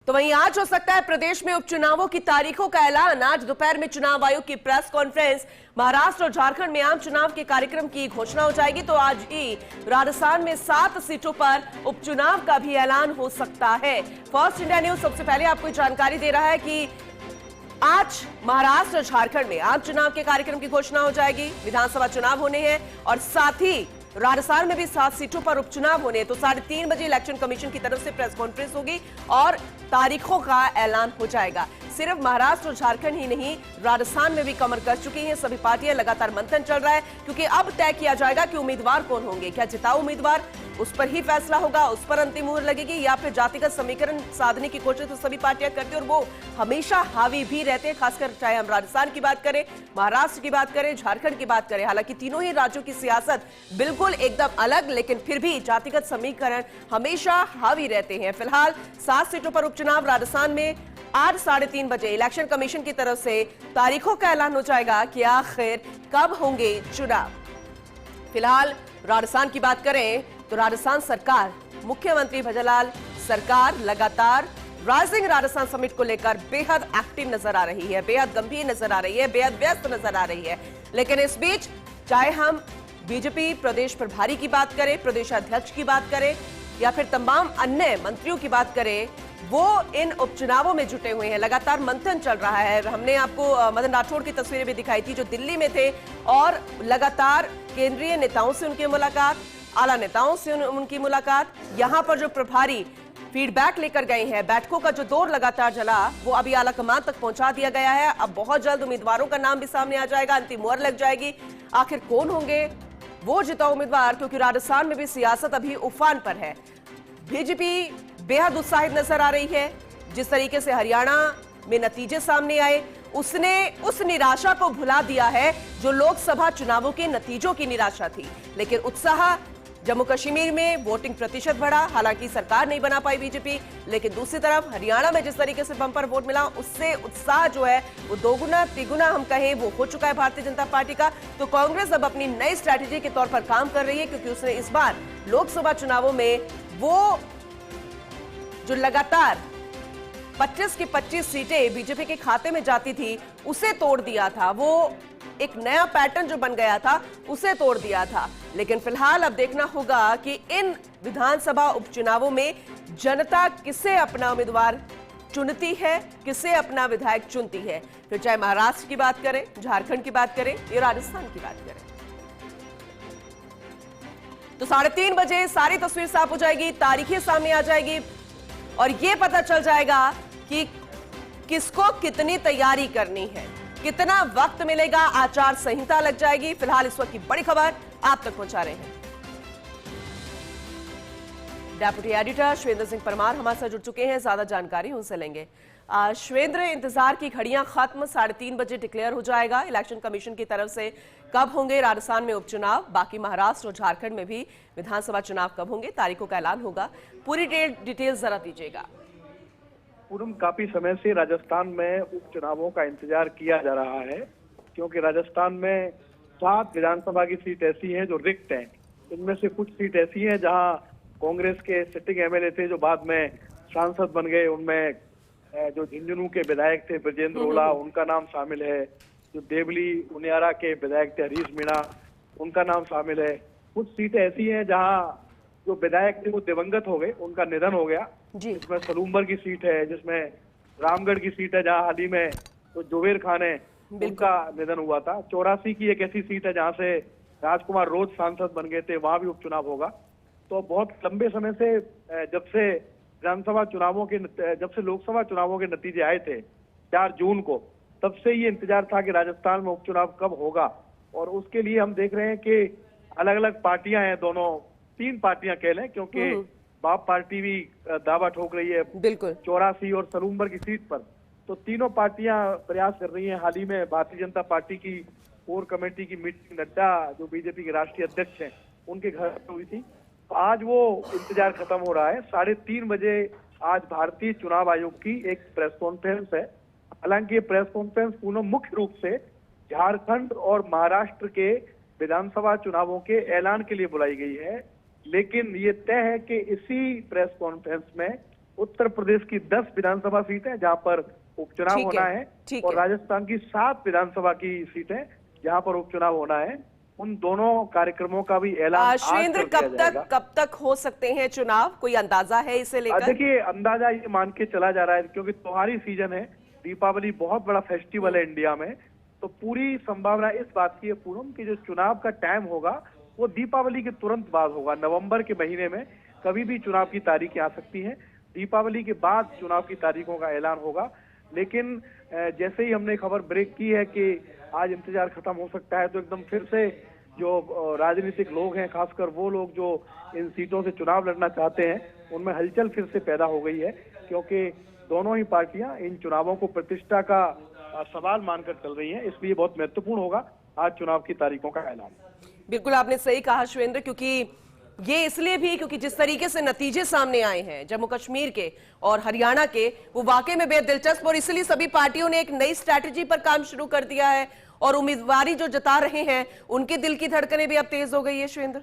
तो वहीं आज हो सकता है प्रदेश में उपचुनावों की तारीखों का ऐलान। आज दोपहर में चुनाव आयोग की प्रेस कॉन्फ्रेंस, महाराष्ट्र और झारखंड में आम चुनाव के कार्यक्रम की घोषणा हो जाएगी। तो आज ही राजस्थान में 7 सीटों पर उपचुनाव का भी ऐलान हो सकता है। फर्स्ट इंडिया न्यूज सबसे पहले आपको जानकारी दे रहा है कि आज महाराष्ट्र और झारखंड में आम चुनाव के कार्यक्रम की घोषणा हो जाएगी। विधानसभा चुनाव होने हैं और साथ ही राजस्थान में भी 7 सीटों पर उपचुनाव होने हैं। तो 3:30 बजे इलेक्शन कमीशन की तरफ से प्रेस कॉन्फ्रेंस होगी और तारीखों का ऐलान हो जाएगा। सिर्फ महाराष्ट्र और झारखंड ही नहीं, राजस्थान में भी कमर कस चुकी हैं सभी पार्टियां। लगातार मंथन चल रहा है क्योंकि अब तय किया जाएगा कि उम्मीदवार कौन होंगे। क्या जिताऊ उम्मीदवार, उस पर ही फैसला होगा, उस पर अंतिम मुहर लगेगी, या फिर जातिगत समीकरण साधने की कोशिश तो सभी पार्टियां करती हैं और वो हमेशा हावी भी रहते हैं, खासकर चाहे हम राजस्थान की बात करें, महाराष्ट्र की बात करें, झारखंड की बात करें। हालांकि तीनों ही राज्यों की सियासत बिल्कुल एकदम अलग, लेकिन फिर भी जातिगत समीकरण हमेशा हावी रहते हैं। फिलहाल 7 सीटों पर उपचुनाव राजस्थान में आज 3:30 बजे इलेक्शन कमीशन की तरफ से तारीखों का ऐलान हो जाएगा कि आखिर कब होंगे चुनाव। फिलहाल राजस्थान की बात करें तो राजस्थान सरकार, मुख्यमंत्री भजनलाल सरकार लगातार राइजिंग राजस्थान समिट को लेकर बेहद एक्टिव नजर आ रही है, बेहद गंभीर नजर आ रही है, बेहद व्यस्त नजर आ रही है। लेकिन इस बीच चाहे हम बीजेपी प्रदेश प्रभारी की बात करें, प्रदेश अध्यक्ष की बात करें या फिर तमाम अन्य मंत्रियों की बात करें, वो इन उपचुनावों में जुटे हुए हैं। लगातार मंथन चल रहा है। हमने आपको मदन राठौड़ की तस्वीरें भी दिखाई थी जो दिल्ली में थे और लगातार केंद्रीय नेताओं से उनकी मुलाकात, आला नेताओं से उनकी मुलाकात। यहां पर जो प्रभारी फीडबैक लेकर गए हैं, बैठकों का जो दौर लगातार चला वो अभी आला कमान तक पहुंचा दिया गया है। अब बहुत जल्द उम्मीदवारों का नाम भी सामने आ जाएगा, अंतिम मुहर लग जाएगी। आखिर कौन होंगे वो जिताऊ उम्मीदवार, क्योंकि राजस्थान में भी सियासत अभी उफान पर है। बीजेपी बेहद उत्साहित नजर आ रही है। जिस तरीके से हरियाणा में नतीजे सामने आए, उसने उस निराशा को भुला दिया है जो लोकसभा चुनावों के नतीजों की निराशा थी। लेकिन उत्साह, जम्मू कश्मीर में वोटिंग प्रतिशत बढ़ा, हालांकि सरकार नहीं बना पाई बीजेपी, लेकिन दूसरी तरफ हरियाणा में जिस तरीके से बंपर वोट मिला, उससे उत्साह जो है वो दोगुना तिगुना हम कहें वो हो चुका है भारतीय जनता पार्टी का। तो कांग्रेस अब अपनी नई स्ट्रैटेजी के तौर पर काम कर रही है, क्योंकि उसने इस बार लोकसभा चुनावों में वो जो लगातार 25 की 25 सीटें बीजेपी के खाते में जाती थी उसे तोड़ दिया था। वो एक नया पैटर्न जो बन गया था उसे तोड़ दिया था। लेकिन फिलहाल अब देखना होगा कि इन विधानसभा उपचुनावों में जनता किसे अपना उम्मीदवार चुनती है, किसे अपना विधायक चुनती है। फिर चाहे महाराष्ट्र की बात करें, झारखंड की बात करें या राजस्थान की बात करें। तो 3:30 बजे सारी तस्वीर साफ हो जाएगी, तारीखें सामने आ जाएगी और यह पता चल जाएगा कि किसको कितनी तैयारी करनी है, कितना वक्त मिलेगा, आचार संहिता लग जाएगी। फिलहाल इस वक्त की बड़ी खबर आप तक पहुंचा रहे हैं डेप्यूटी एडिटर श्वेंद्र सिंह परमार हमारे साथ जुड़ चुके हैं, ज्यादा जानकारी उनसे लेंगे। श्वेंद्र, इंतजार की घड़ियां खत्म, 3:30 बजे डिक्लेयर हो जाएगा इलेक्शन कमीशन की तरफ से कब होंगे राजस्थान में उपचुनाव, बाकी महाराष्ट्र और झारखंड में भी विधानसभा चुनाव कब होंगे, तारीखों का ऐलान होगा। पूरी डिटेल जरा दीजिएगा। पूनम, काफी समय से राजस्थान में उपचुनावों का इंतजार किया जा रहा है, क्योंकि राजस्थान में 7 विधानसभा की सीट ऐसी हैं जो रिक्त हैं। इनमें से कुछ सीट ऐसी हैं जहां कांग्रेस के सिटिंग एमएलए थे जो बाद में सांसद बन गए। उनमें जो झुंझुनू के विधायक थे ब्रजेंद्र ओला, उनका नाम शामिल है। जो देवली उनियारा के विधायक थे हरीश मीणा, उनका नाम शामिल है। कुछ सीटें ऐसी हैं जहां जो विधायक थे वो दिवंगत हो गए, उनका निधन हो गया। इसमें सलूम्बर की सीट है, जिसमें रामगढ़ की सीट है जहां हाल ही में तो जुबेर खान है, उनका निधन हुआ था। 84 की एक ऐसी सीट है जहां से राजकुमार रोज सांसद बन गए थे, वहां भी उपचुनाव होगा। तो बहुत लंबे समय से जब से लोकसभा चुनावों के नतीजे आए थे 4 जून को, तब से ये इंतजार था कि राजस्थान में उपचुनाव कब होगा। और उसके लिए हम देख रहे हैं कि अलग अलग पार्टियां हैं, दोनों 3 पार्टियां कह लें, क्योंकि बाप पार्टी भी दावा ठोक रही है 84 और सलूम्बर की सीट पर। तो तीनों पार्टियां प्रयास कर रही हैं। हाल ही में भारतीय जनता पार्टी की कोर कमेटी की मीटिंग नड्डा जो बीजेपी के राष्ट्रीय अध्यक्ष हैं उनके घर में हुई थी। तो आज वो इंतजार खत्म हो रहा है। 3:30 बजे आज भारतीय चुनाव आयोग की एक प्रेस कॉन्फ्रेंस है। हालांकि ये प्रेस कॉन्फ्रेंस पूनम मुख्य रूप से झारखंड और महाराष्ट्र के विधानसभा चुनावों के ऐलान के लिए बुलाई गई है, लेकिन ये तय है कि इसी प्रेस कॉन्फ्रेंस में उत्तर प्रदेश की 10 विधानसभा सीटें जहां पर उपचुनाव ठीक होना है, है ठीक और है। राजस्थान की 7 विधानसभा की सीटें जहां पर उपचुनाव होना है। उन दोनों कार्यक्रमों का भी ऐलान आज शिवेंद्र, कर दिया जाएगा। कब तक हो सकते हैं चुनाव, कोई अंदाजा है इसे लेकर? देखिए, अंदाजा ये मान के चला जा रहा है क्योंकि त्योहारी सीजन है, दीपावली बहुत बड़ा फेस्टिवल है इंडिया में, तो पूरी संभावना इस बात की है पूनम कि जो चुनाव का टाइम होगा वो दीपावली के तुरंत बाद होगा। नवंबर के महीने में कभी भी चुनाव की तारीखें आ सकती हैं। दीपावली के बाद चुनाव की तारीखों का ऐलान होगा। लेकिन जैसे ही हमने खबर ब्रेक की है कि आज इंतजार खत्म हो सकता है, तो एकदम फिर से जो राजनीतिक लोग हैं, खासकर वो लोग जो इन सीटों से चुनाव लड़ना चाहते हैं, उनमें हलचल फिर से पैदा हो गई है क्योंकि दोनों ही पार्टियां इन चुनावों को प्रतिष्ठा का सवाल मानकर चल रही हैं। इसलिए बहुत महत्वपूर्ण होगा आज चुनाव की तारीखों का ऐलान। बिल्कुल आपने सही कहा शिवेंद्र, क्योंकि ये इसलिए भी क्योंकि जिस तरीके से नतीजे सामने आए हैं जम्मू कश्मीर के और हरियाणा के, वो वाकई में बेहद दिलचस्प, और इसलिए सभी पार्टियों ने एक नई स्ट्रैटेजी पर काम शुरू कर दिया है और उम्मीदवारी जो जता रहे हैं उनके दिल की धड़कनें भी अब तेज हो गई है शिवेंद्र।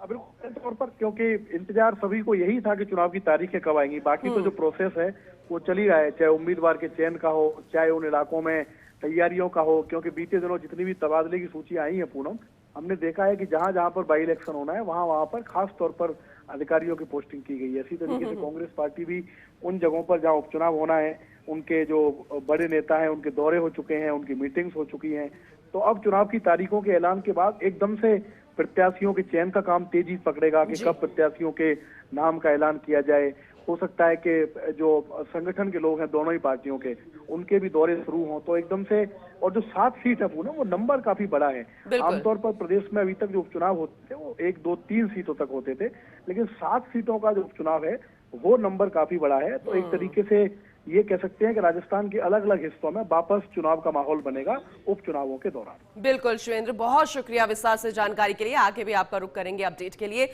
बिल्कुल तौर पर, क्योंकि इंतजार सभी को यही था कि चुनाव की तारीखें कब आएंगी। बाकी तो जो प्रोसेस है वो चल ही रहा है, चाहे उम्मीदवार के चयन का हो, चाहे उन इलाकों में तैयारियों का हो। क्योंकि बीते दिनों जितनी भी तबादले की सूची आई है पूनम, हमने देखा है कि जहां जहां पर बाई इलेक्शन होना है वहां वहां पर खास तौर पर अधिकारियों की पोस्टिंग की गई है। इसी तरीके से कांग्रेस पार्टी भी उन जगहों पर जहां उपचुनाव होना है, उनके जो बड़े नेता हैं उनके दौरे हो चुके हैं, उनकी मीटिंग्स हो चुकी हैं। तो अब चुनाव की तारीखों के ऐलान के बाद एकदम से प्रत्याशियों के चयन का काम तेजी पकड़ेगा कि कब प्रत्याशियों के नाम का ऐलान किया जाए। हो सकता है कि जो संगठन के लोग हैं दोनों ही पार्टियों के, उनके भी दौरे शुरू हों तो एकदम से। और जो 7 सीट है पूनम, वो नंबर काफी बड़ा है। आमतौर पर प्रदेश में अभी तक जो उपचुनाव होते थे वो 1, 2, 3 सीटों तक होते थे, लेकिन 7 सीटों का जो उपचुनाव है वो नंबर काफी बड़ा है। तो एक तरीके से ये कह सकते हैं कि राजस्थान के अलग अलग हिस्सों में वापस चुनाव का माहौल बनेगा उपचुनावों के दौरान। बिल्कुल शिवेंद्र, बहुत शुक्रिया विस्तार से जानकारी के लिए। आगे भी आपका रुख करेंगे अपडेट के लिए।